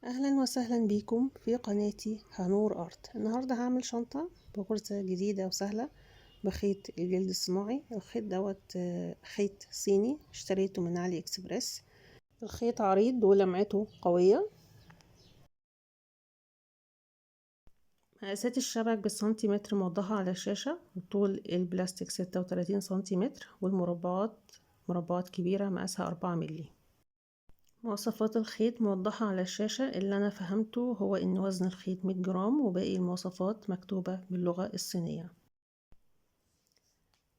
اهلا وسهلا بيكم في قناتي هنور ارت. النهارده هعمل شنطه بغرزه جديده وسهله بخيط الجلد الصناعي. الخيط دوت خيط صيني اشتريته من علي اكسبريس. الخيط عريض ولمعته قويه. مقاسات الشبك بالسنتيمتر موضحه على الشاشه، وطول البلاستيك 36 سنتيمتر، والمربعات مربعات كبيره مقاسها 4 مللي. مواصفات الخيط موضحة على الشاشة. اللي أنا فهمته هو إن وزن الخيط 100 جرام، وباقي المواصفات مكتوبة باللغة الصينية.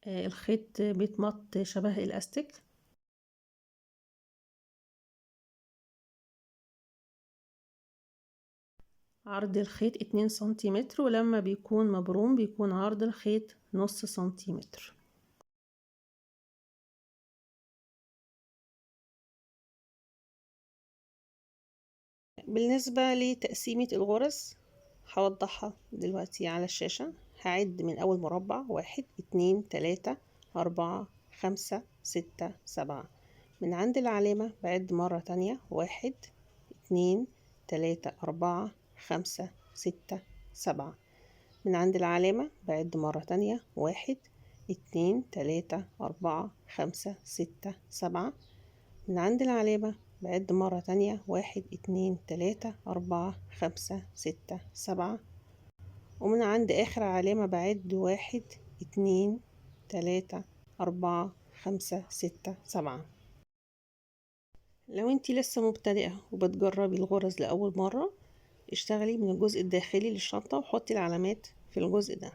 الخيط بيتمط شبه الأستيك. عرض الخيط 2 سنتيمتر، ولما بيكون مبروم بيكون عرض الخيط نص سنتيمتر. بالنسبة لتقسيمة الغرز هوضحها دلوقتي على الشاشة. هعد من أول مربع: 1 2 3 4 5 6 7. من عند العلامة بعد مرة تانية: 1 2 3 4 5 6 7. من عند العلامة بعد مرة تانية: 1 2 3 4 5 6 7. من عند العلامة بعد مرة تانية: 1 2 3 4 5 6 7. ومن عند آخر علامة بعد: 1 2 3 4 5 6 7. لو انتي لسه مبتدئة وبتجربي الغرز لأول مرة، اشتغلي من الجزء الداخلي للشنطة وحطي العلامات في الجزء ده.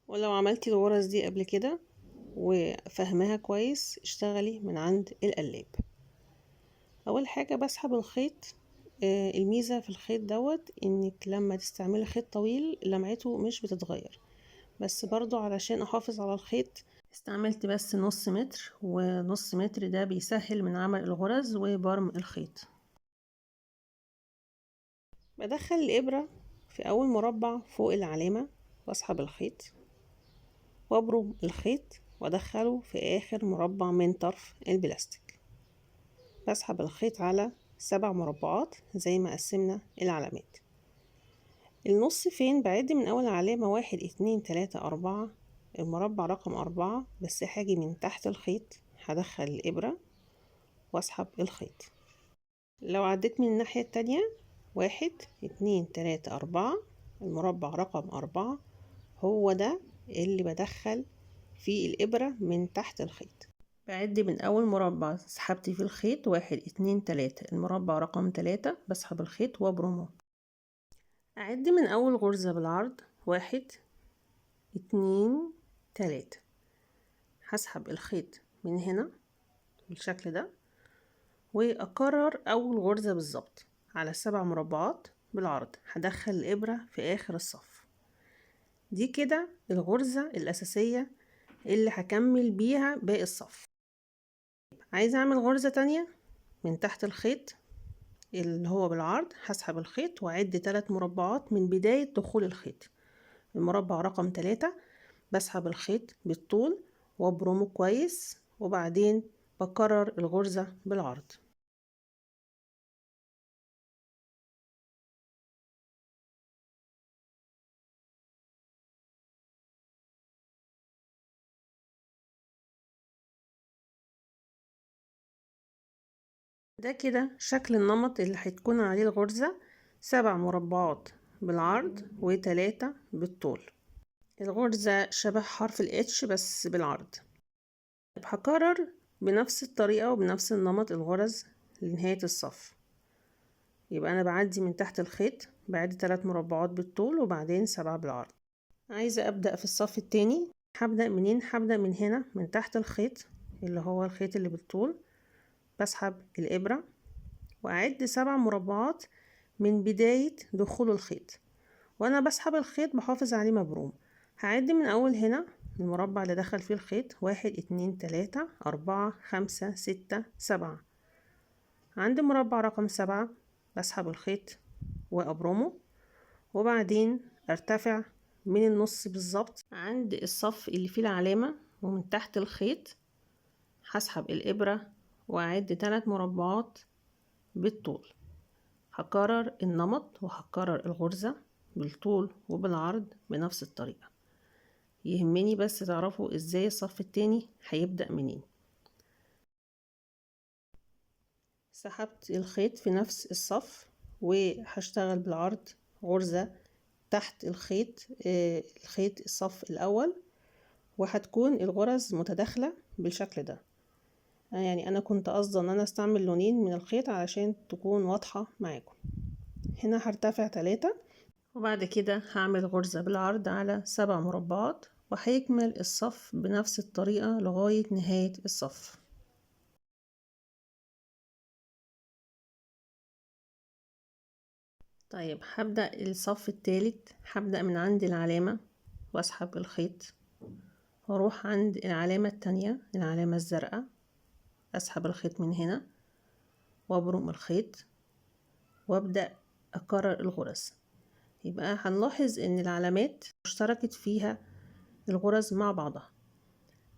ولو عملتي الغرز دي قبل كده وفهمها كويس، اشتغلي من عند القلاب. اول حاجة بسحب الخيط. الميزة في الخيط دوت انك لما تستعملي خيط طويل لمعته مش بتتغير، بس برضو علشان احافظ على الخيط استعملت بس نص متر، ونص متر ده بيسهل من عمل الغرز وبرم الخيط. بدخل الإبرة في أول مربع فوق العلامة، واسحب الخيط وابرم الخيط وادخله في آخر مربع من طرف البلاستيك. بسحب الخيط على 7 مربعات زي ما قسمنا العلامات. النص فين؟ بعد من أول علامة: 1 2 3 4. المربع رقم 4، بس هاجي من تحت الخيط هدخل الإبرة واسحب الخيط. لو عديت من الناحية التانية: 1 2 3 4. المربع رقم 4 هو ده اللي بدخل فيه الإبرة من تحت الخيط. بعد من أول مربع سحبت فيه الخيط: 1 2 3. المربع رقم 3 بسحب الخيط وابرمه. أعد من أول غرزة بالعرض: 1 2 3. هسحب الخيط من هنا بالشكل ده، وأكرر أول غرزة بالظبط على 7 مربعات بالعرض. هدخل الإبرة في آخر الصف. دي كده الغرزة الأساسية اللي هكمل بيها باقي الصف. عايزة أعمل غرزة تانية من تحت الخيط اللي هو بالعرض. هسحب الخيط وأعد 3 مربعات من بداية دخول الخيط. المربع رقم 3 بسحب الخيط بالطول وابرمه كويس، وبعدين بكرر الغرزة بالعرض. ده كده شكل النمط اللي هتكون عليه الغرزة: 7 مربعات بالعرض و3 بالطول. الغرزة شبه حرف الاتش بس بالعرض. هكرر بنفس الطريقة وبنفس النمط الغرز لنهاية الصف. يبقى أنا بعدي من تحت الخيط، بعد 3 مربعات بالطول وبعدين 7 بالعرض. عايزة أبدأ في الصف التاني. هبدأ منين؟ هبدأ من هنا من تحت الخيط اللي هو الخيط اللي بالطول. بسحب الإبرة وأعد 7 مربعات من بداية دخول الخيط، وأنا بسحب الخيط بحافظ عليه مبروم. هعد من أول هنا المربع اللي دخل فيه الخيط: 1 2 3 4 5 6 7. عند مربع رقم 7 بسحب الخيط وأبرمه، وبعدين أرتفع من النص بالظبط عند الصف اللي فيه العلامة ومن تحت الخيط هسحب الإبرة وأعد 3 مربعات بالطول. هكرر النمط وهكرر الغرزة بالطول وبالعرض بنفس الطريقة. يهمني بس تعرفوا ازاي الصف التاني هيبدأ منين. سحبت الخيط في نفس الصف وهشتغل بالعرض غرزة تحت الخيط الخيط الصف الأول، وهتكون الغرز متداخلة بالشكل ده. يعني أنا كنت قصدي إن أنا استعمل لونين من الخيط علشان تكون واضحة معاكم. هنا هرتفع 3 وبعد كده هعمل غرزة بالعرض على 7 مربعات، وهيكمل الصف بنفس الطريقة لغاية نهاية الصف. طيب هبدأ الصف التالت. هبدأ من عند العلامة واسحب الخيط واروح عند العلامة التانية، العلامة الزرقاء، اسحب الخيط من هنا وابرم الخيط وابدأ اكرر الغرز. يبقى هنلاحظ ان العلامات اشتركت فيها الغرز مع بعضها.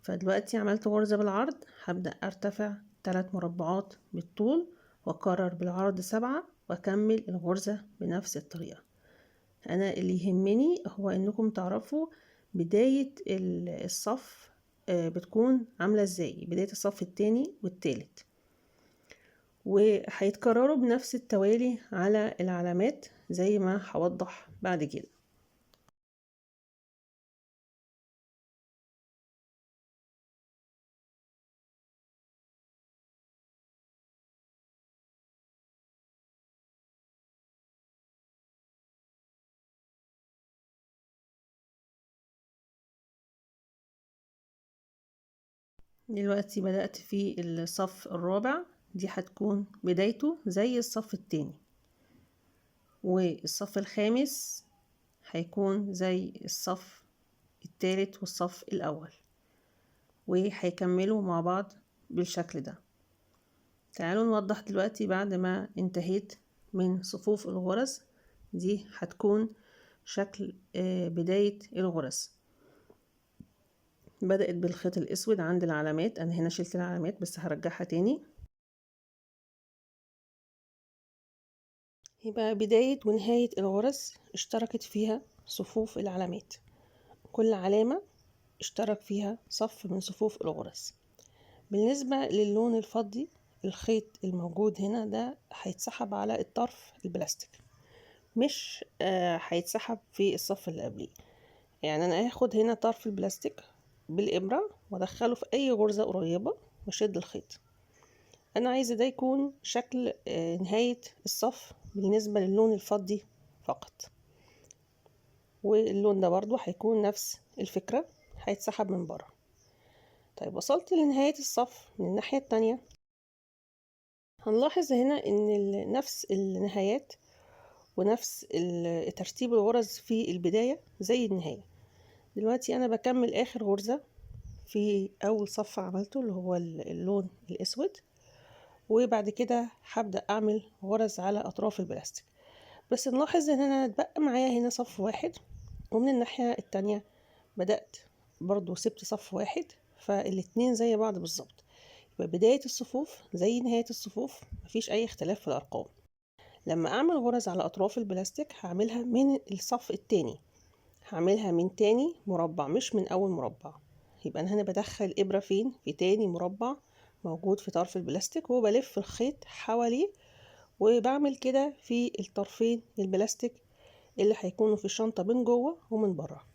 فدلوقتي عملت غرزة بالعرض، هبدأ ارتفع 3 مربعات بالطول واكرر بالعرض 7 واكمل الغرزة بنفس الطريقة. انا اللي يهمني هو انكم تعرفوا بداية الصف بتكون عاملة ازاي، بداية الصف التاني والتالت، وهيتكرروا بنفس التوالي على العلامات زي ما هوضح بعد كده. دلوقتي بدأت في الصف الرابع، دي هتكون بدايته زي الصف التاني، والصف الخامس هيكون زي الصف التالت والصف الأول، وهيكملوا مع بعض بالشكل ده. تعالوا نوضح دلوقتي بعد ما انتهيت من صفوف الغرز دي هتكون شكل بداية الغرز. بدأت بالخيط الأسود عند العلامات، أنا هنا شلت العلامات بس هرجعها تاني. يبقى بداية ونهاية الغرز اشتركت فيها صفوف العلامات، كل علامة اشترك فيها صف من صفوف الغرز. بالنسبة للون الفضي، الخيط الموجود هنا ده هيتسحب على الطرف البلاستيك، مش هيتسحب في الصف اللي قبليه. يعني انا هاخد هنا طرف البلاستيك بالإبرة وادخله في اي غرزة قريبة واشد الخيط. انا عايزة ده يكون شكل نهاية الصف بالنسبة للون الفضي فقط، واللون ده برضو هيكون نفس الفكرة، هيتسحب من بره. طيب وصلت لنهاية الصف من الناحية التانية، هنلاحظ هنا ان نفس النهايات ونفس ترتيب الغرز في البداية زي النهاية. دلوقتي انا بكمل اخر غرزة في اول صف عملته اللي هو اللون الاسود، وبعد كده هبدأ اعمل غرز على اطراف البلاستيك. بس نلاحظ ان انا اتبقى معايا هنا صف واحد، ومن الناحية التانية بدأت برضو سبت صف واحد، فالاتنين زي بعض بالظبط. يبقى بداية الصفوف زي نهاية الصفوف، مفيش اي اختلاف في الارقام. لما اعمل غرز على اطراف البلاستيك هعملها من الصف التاني، هعملها من تاني مربع مش من اول مربع. يبقى انا هنا بدخل ابرة فين؟ في تاني مربع موجود في طرف البلاستيك، وبلف الخيط حواليه، وبعمل كده في الطرفين البلاستيك اللي هيكونوا في الشنطة من جوه ومن بره.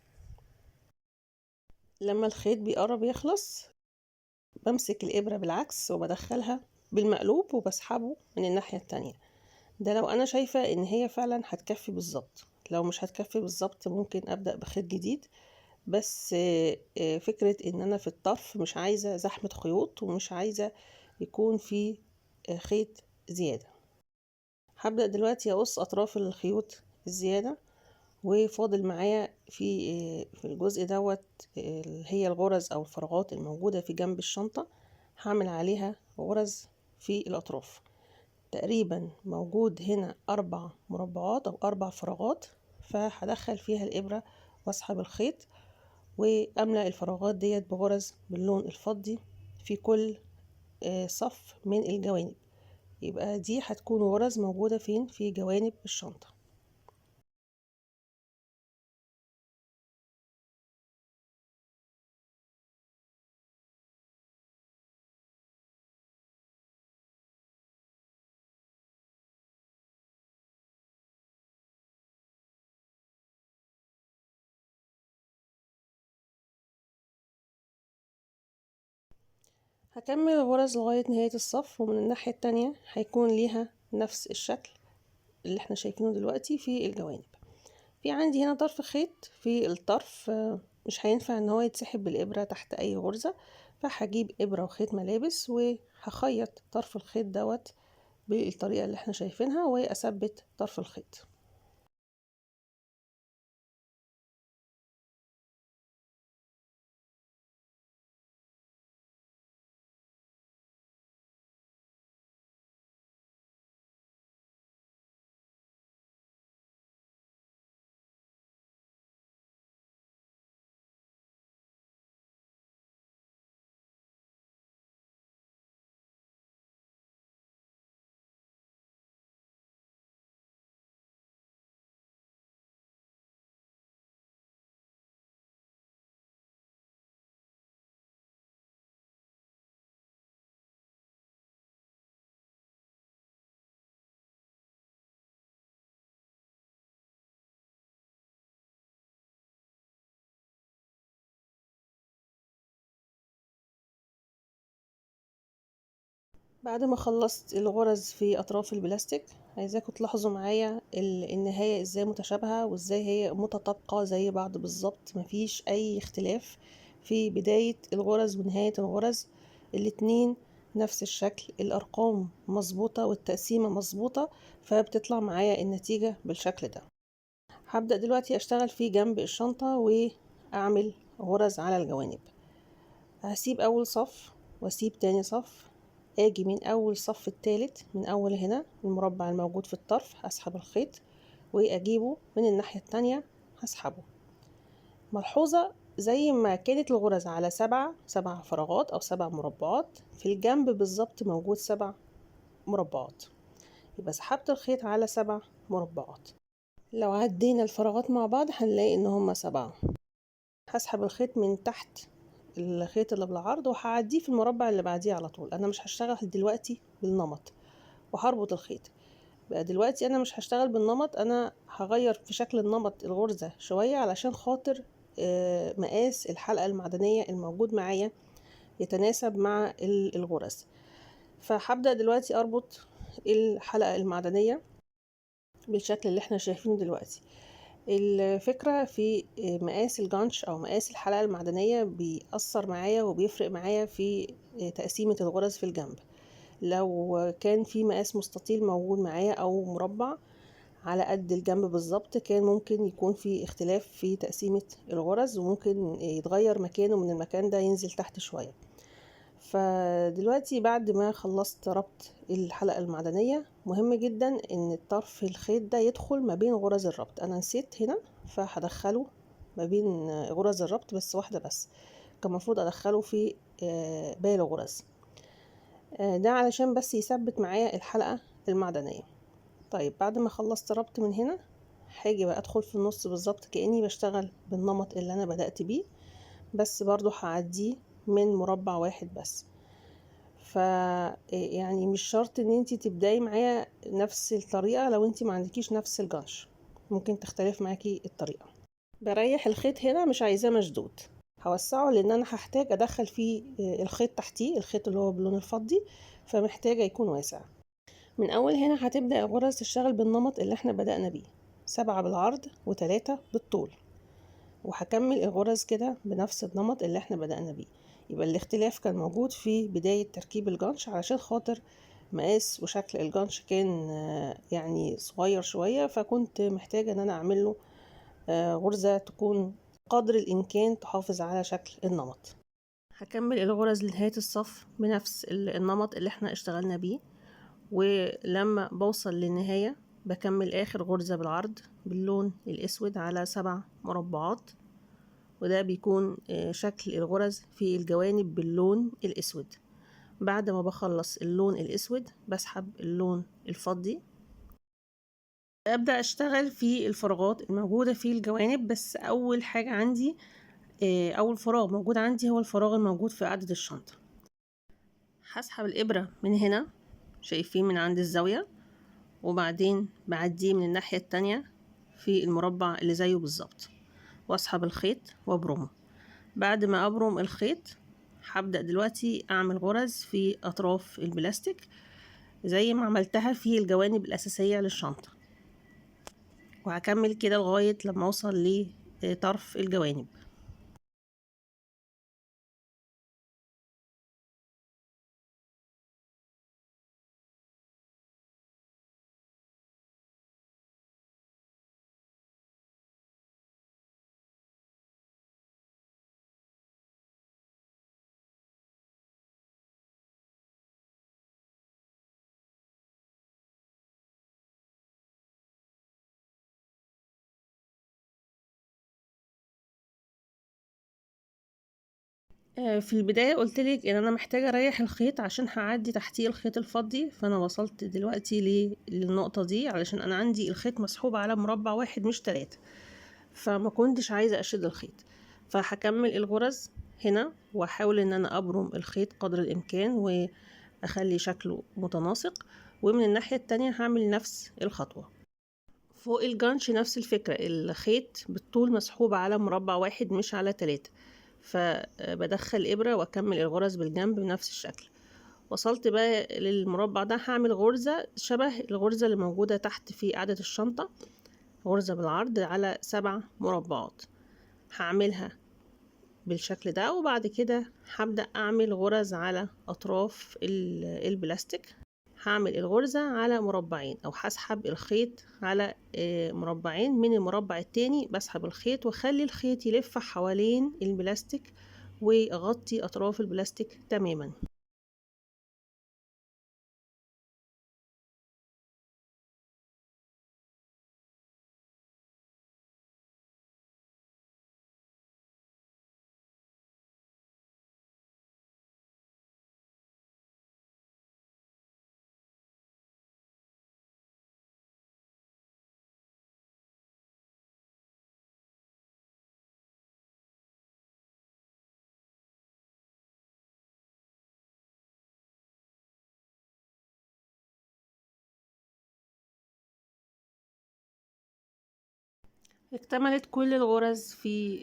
لما الخيط بيقرب يخلص بمسك الإبرة بالعكس وبدخلها بالمقلوب وبسحبه من الناحية التانية. ده لو أنا شايفة إن هي فعلا هتكفي بالظبط. لو مش هتكفي بالظبط ممكن أبدأ بخيط جديد، بس فكرة إن أنا في الطرف مش عايزة زحمة خيوط ومش عايزة يكون في خيط زيادة. هبدأ دلوقتي أقص أطراف الخيوط الزيادة، وفاضل معايا في الجزء دوت هي الغرز او الفراغات الموجودة في جنب الشنطة، هعمل عليها غرز في الاطراف. تقريبا موجود هنا 4 مربعات او 4 فراغات، فهدخل فيها الابرة واسحب الخيط واملأ الفراغات ديت بغرز باللون الفضي في كل صف من الجوانب. يبقى دي هتكون غرز موجودة فين؟ في جوانب الشنطة. هكمل الغرز لغاية نهاية الصف، ومن الناحية التانية هيكون ليها نفس الشكل اللي احنا شايفينه دلوقتي في الجوانب. في عندي هنا طرف خيط في الطرف مش هينفع ان هو يتسحب بالإبرة تحت اي غرزة، فهجيب إبرة وخيط ملابس وهخيط طرف الخيط دوت بالطريقة اللي احنا شايفينها وأثبت طرف الخيط. بعد ما خلصت الغرز في اطراف البلاستيك، عايزاكم تلاحظوا معايا النهاية ازاي متشابهة وازاي هي متطابقة زي بعض بالظبط، مفيش اي اختلاف في بداية الغرز ونهاية الغرز. الاتنين نفس الشكل، الارقام مظبوطة والتقسيمة مظبوطة، فبتطلع معايا النتيجة بالشكل ده. هبدأ دلوقتي اشتغل في جنب الشنطة واعمل غرز على الجوانب. هسيب اول صف واسيب تاني صف، اجي من اول صف التالت من اول هنا المربع الموجود في الطرف هسحب الخيط واجيبه من الناحية التانية هسحبه. ملحوظة، زي ما كانت الغرز على سبع فراغات او 7 مربعات، في الجنب بالظبط موجود 7 مربعات، يبقى سحبت الخيط على 7 مربعات. لو عدينا الفراغات مع بعض هنلاقي ان هما 7. هسحب الخيط من تحت الخيط اللي بالعرض وهعديه في المربع اللي بعديه على طول. انا مش هشتغل دلوقتي بالنمط وهربط الخيط. بقى دلوقتي انا مش هشتغل بالنمط، انا هغير في شكل النمط الغرزة شوية علشان خاطر مقاس الحلقة المعدنية الموجود معايا يتناسب مع الغرز. فهبدأ دلوقتي اربط الحلقة المعدنية بالشكل اللي احنا شايفينه دلوقتي. الفكرة في مقاس الجانش او مقاس الحلقة المعدنية بيأثر معايا وبيفرق معايا في تقسيمة الغرز في الجنب. لو كان في مقاس مستطيل موجود معايا او مربع على قد الجنب بالظبط، كان ممكن يكون في اختلاف في تقسيمة الغرز وممكن يتغير مكانه من المكان ده ينزل تحت شوية. فدلوقتي بعد ما خلصت ربط الحلقة المعدنية، مهم جدا ان طرف الخيط ده يدخل ما بين غرز الربط. انا نسيت هنا فهدخله ما بين غرز الربط، بس واحدة بس، كان المفروض ادخله في باقي الغرز. ده علشان بس يثبت معايا الحلقة المعدنية. طيب بعد ما خلصت ربط من هنا، هاجي بقى ادخل في النص بالظبط كأني بشتغل بالنمط اللي انا بدأت بيه، بس برضو هعديه من مربع واحد بس. يعني مش شرط ان انتي تبداي معايا نفس الطريقة، لو انتي ما عندكيش نفس الجنش ممكن تختلف معاكي الطريقة. بريح الخيط هنا، مش عايزاه مشدود، هوسعه لان انا هحتاج ادخل فيه الخيط تحتيه، الخيط اللي هو باللون الفضي، فمحتاجة يكون واسع. من اول هنا هتبدأ الغرز تشتغل بالنمط اللي احنا بدأنا بيه، 7 بالعرض و3 بالطول، وهكمل الغرز كده بنفس النمط اللي احنا بدأنا بيه. يبقى الاختلاف كان موجود في بداية تركيب الجانش علشان خاطر مقاس وشكل الجانش كان يعني صغير شوية، فكنت محتاجة ان انا اعمل له غرزة تكون قدر الامكان تحافظ على شكل النمط. هكمل الغرز لنهاية الصف بنفس النمط اللي احنا اشتغلنا بيه، ولما بوصل للنهاية بكمل اخر غرزة بالعرض باللون الاسود على 7 مربعات، وده بيكون شكل الغرز في الجوانب باللون الأسود. بعد ما بخلص اللون الأسود بسحب اللون الفضي، أبدأ أشتغل في الفراغات الموجودة في الجوانب. بس أول حاجة عندي، أول فراغ موجود عندي هو الفراغ الموجود في قاعدة الشنطة. هسحب الإبرة من هنا، شايفين من عند الزاوية، وبعدين بعديه من الناحية التانية في المربع اللي زيه بالظبط، واسحب الخيط وابرمه. بعد ما ابرم الخيط هبدأ دلوقتي اعمل غرز في اطراف البلاستيك زي ما عملتها في الجوانب الاساسية للشنطة، وهكمل كده لغاية لما اوصل لطرف الجوانب. في البداية قلتلك ان انا محتاجة اريح الخيط عشان هعدي تحتيه الخيط الفضي، فانا وصلت دلوقتي للنقطة دي علشان انا عندي الخيط مسحوب على مربع واحد مش 3، فما كنتش عايزة اشد الخيط. فهكمل الغرز هنا واحاول ان انا ابرم الخيط قدر الامكان واخلي شكله متناسق، ومن الناحية التانية هعمل نفس الخطوة. فوق الجانش نفس الفكرة، الخيط بالطول مسحوب على مربع واحد مش على 3، فبدخل إبرة وأكمل الغرز بالجنب بنفس الشكل. وصلت بقى للمربع ده، هعمل غرزة شبه الغرزة اللي موجودة تحت في قاعدة الشنطة، غرزة بالعرض على 7 مربعات. هعملها بالشكل ده، وبعد كده هبدأ أعمل غرز على أطراف البلاستيك. هعمل الغرزة على مربعين، أو هسحب الخيط على مربعين. من المربع التاني بسحب الخيط واخلي الخيط يلف حوالين البلاستيك وأغطي أطراف البلاستيك تماما. اكتملت كل الغرز في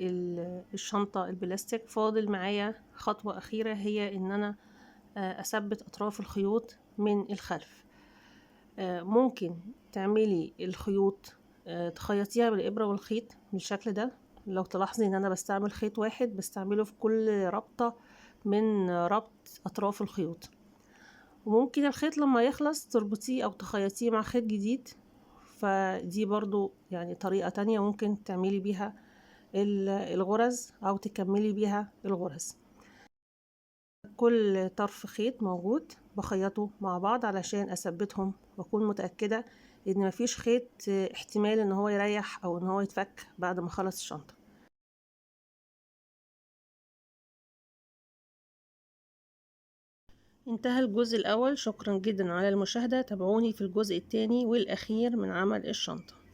الشنطة البلاستيك. فاضل معايا خطوة أخيرة، هي إن أنا أثبت أطراف الخيوط من الخلف. ممكن تعملي الخيوط تخيطيها بالإبرة والخيط بالشكل ده. لو تلاحظي إن أنا بستعمل خيط واحد بستعمله في كل ربطة من ربط أطراف الخيوط، وممكن الخيط لما يخلص تربطيه أو تخيطيه مع خيط جديد. فدي برضو يعني طريقة تانية ممكن تعملي بيها الغرز أو تكملي بيها الغرز. كل طرف خيط موجود بخيطه مع بعض علشان أثبتهم وأكون متأكدة إن مفيش خيط احتمال إن هو يريح أو إن هو يتفك بعد ما خلص الشنطة. انتهى الجزء الأول. شكرا جدا على المشاهدة. تابعوني في الجزء الثاني والأخير من عمل الشنطة.